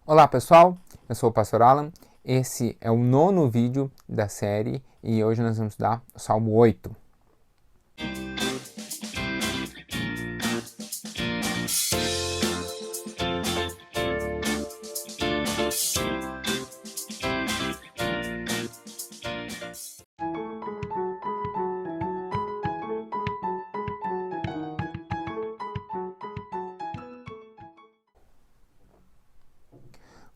Olá pessoal, eu sou o Pastor Alan, esse é o 9º vídeo da série e hoje nós vamos estudar o Salmo 8.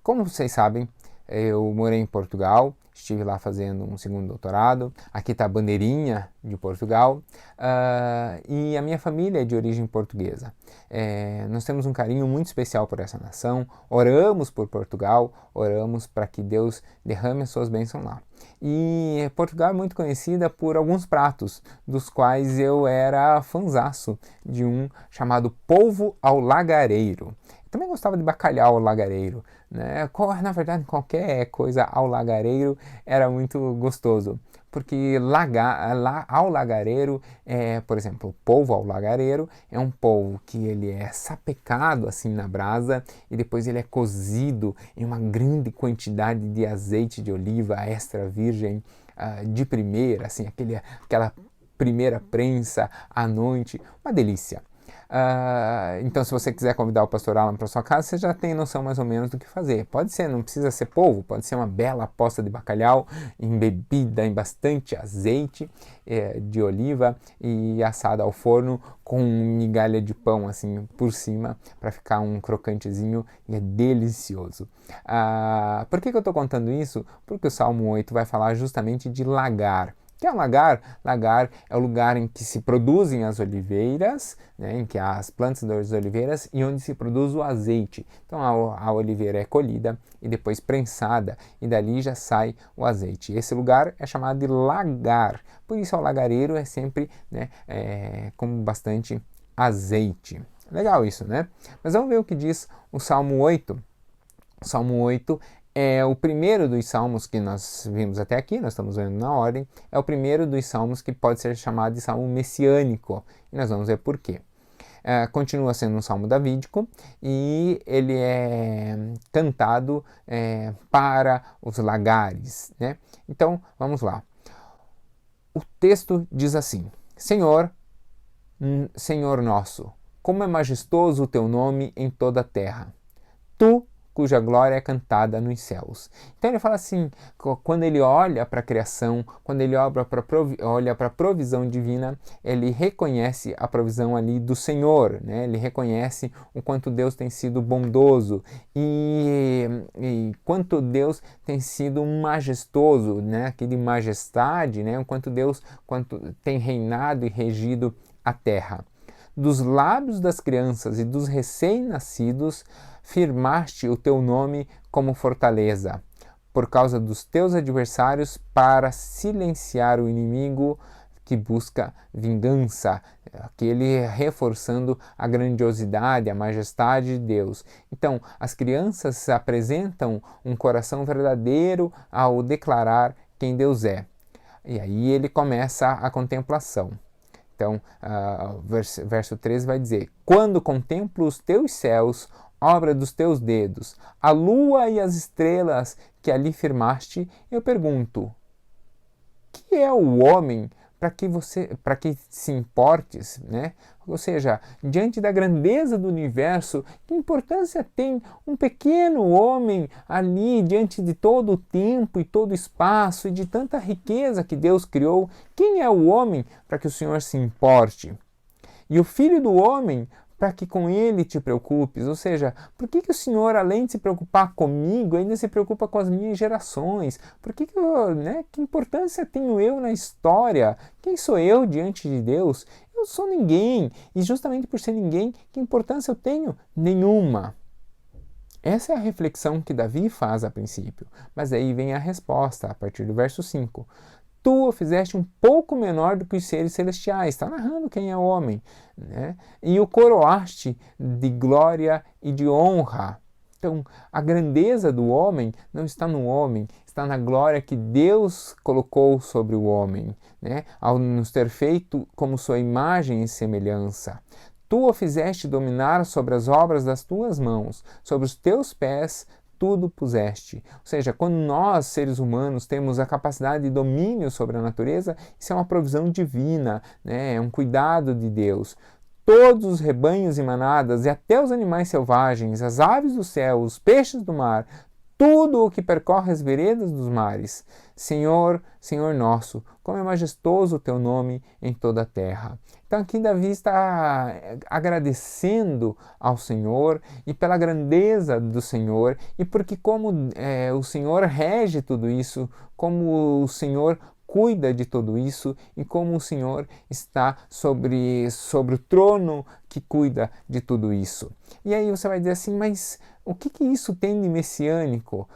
Como vocês sabem, eu morei em Portugal, estive lá fazendo um segundo doutorado. Aqui está a bandeirinha de Portugal, e a minha família é de origem portuguesa. Nós temos um carinho muito especial por essa nação, oramos por Portugal, oramos para que Deus derrame as suas bênçãos lá. E Portugal é muito conhecida por alguns pratos, dos quais eu era fanzaço de um chamado polvo ao lagareiro. Também gostava de bacalhau ao lagareiro, né? Na verdade, qualquer coisa ao lagareiro era muito gostoso, porque ao lagareiro, por exemplo, o polvo ao lagareiro é um polvo que ele é sapecado assim na brasa e depois ele é cozido em uma grande quantidade de azeite de oliva extra virgem, de primeira, assim, aquela primeira prensa à noite, uma delícia. Então, se você quiser convidar o Pastor Alan para sua casa, você já tem noção mais ou menos do que fazer. Pode ser, não precisa ser polvo, pode ser uma bela posta de bacalhau embebida em bastante azeite de oliva e assada ao forno com migalha de pão assim por cima para ficar um crocantezinho e é delicioso. Por que eu estou contando isso? Porque o Salmo 8 vai falar justamente de lagar. O que é um lagar? Lagar é o lugar em que se produzem as oliveiras, né, em que há as plantas das oliveiras e onde se produz o azeite. Então a oliveira é colhida e depois prensada e dali já sai o azeite. Esse lugar é chamado de lagar, por isso o lagareiro é sempre, né, com bastante azeite. Legal isso, né? Mas vamos ver o que diz o Salmo 8. O Salmo 8 é o primeiro dos salmos que nós vimos até aqui, nós estamos vendo na ordem, é o primeiro dos salmos que pode ser chamado de salmo messiânico, e nós vamos ver por quê. Continua sendo um salmo davídico e ele é cantado para os lagares, né? Então, vamos lá. O texto diz assim: Senhor, Senhor nosso, como é majestoso o teu nome em toda a terra. Tu cuja glória é cantada nos céus. Então ele fala assim, quando ele olha para a criação, quando ele olha para a provisão divina, ele reconhece a provisão ali do Senhor, né? Ele reconhece o quanto Deus tem sido bondoso e quanto Deus tem sido majestoso, né? Aquele majestade, né? O quanto Deus tem reinado e regido a terra. Dos lábios das crianças e dos recém-nascidos, firmaste o teu nome como fortaleza, por causa dos teus adversários, para silenciar o inimigo que busca vingança, aquele reforçando a grandiosidade, a majestade de Deus. Então, as crianças apresentam um coração verdadeiro ao declarar quem Deus é. E aí ele começa a contemplação. Então, verso 13 vai dizer: Quando contemplo os teus céus, obra dos teus dedos, a lua e as estrelas que ali firmaste, eu pergunto: que é o homem para que se importes, né? Ou seja, diante da grandeza do universo, que importância tem um pequeno homem ali diante de todo o tempo e todo o espaço e de tanta riqueza que Deus criou? Quem é o homem para que o Senhor se importe? E o filho do homem para que com ele te preocupes? Ou seja, por que o Senhor, além de se preocupar comigo, ainda se preocupa com as minhas gerações? Que importância tenho eu na história? Quem sou eu diante de Deus? Eu sou ninguém. E justamente por ser ninguém, que importância eu tenho? Nenhuma. Essa é a reflexão que Davi faz a princípio. Mas aí vem a resposta, a partir do verso 5. Tu o fizeste um pouco menor do que os seres celestiais. Está narrando quem é o homem, né? E o coroaste de glória e de honra. Então, a grandeza do homem não está no homem, está na glória que Deus colocou sobre o homem, né? Ao nos ter feito como sua imagem e semelhança. Tu o fizeste dominar sobre as obras das tuas mãos, sobre os teus pés tudo puseste. Ou seja, quando nós, seres humanos, temos a capacidade de domínio sobre a natureza, isso é uma provisão divina, né? É um cuidado de Deus. Todos os rebanhos e manadas, e até os animais selvagens, as aves do céu, os peixes do mar, tudo o que percorre as veredas dos mares. Senhor, Senhor nosso, como é majestoso o teu nome em toda a terra. Então aqui Davi está agradecendo ao Senhor e pela grandeza do Senhor e porque como o Senhor rege tudo isso, como o Senhor cuida de tudo isso e como o Senhor está sobre o trono que cuida de tudo isso. E aí você vai dizer assim, mas o que isso tem de messiânico?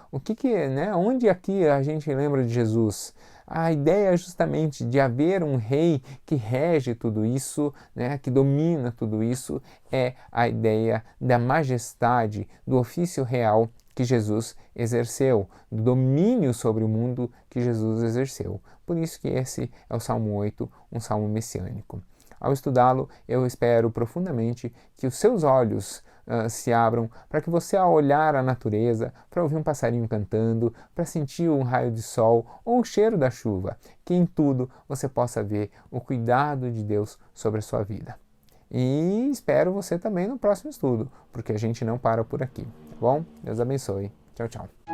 Onde aqui a gente lembra de Jesus? A ideia é justamente de haver um rei que rege tudo isso, né, que domina tudo isso, é a ideia da majestade, do ofício real que Jesus exerceu, do domínio sobre o mundo que Jesus exerceu. Por isso que esse é o Salmo 8, um salmo messiânico. Ao estudá-lo, eu espero profundamente que os seus olhos se abram para que você, ao olhar a natureza, para ouvir um passarinho cantando, para sentir um raio de sol ou o cheiro da chuva, que em tudo você possa ver o cuidado de Deus sobre a sua vida. E espero você também no próximo estudo, porque a gente não para por aqui, tá bom? Deus abençoe. Tchau, tchau.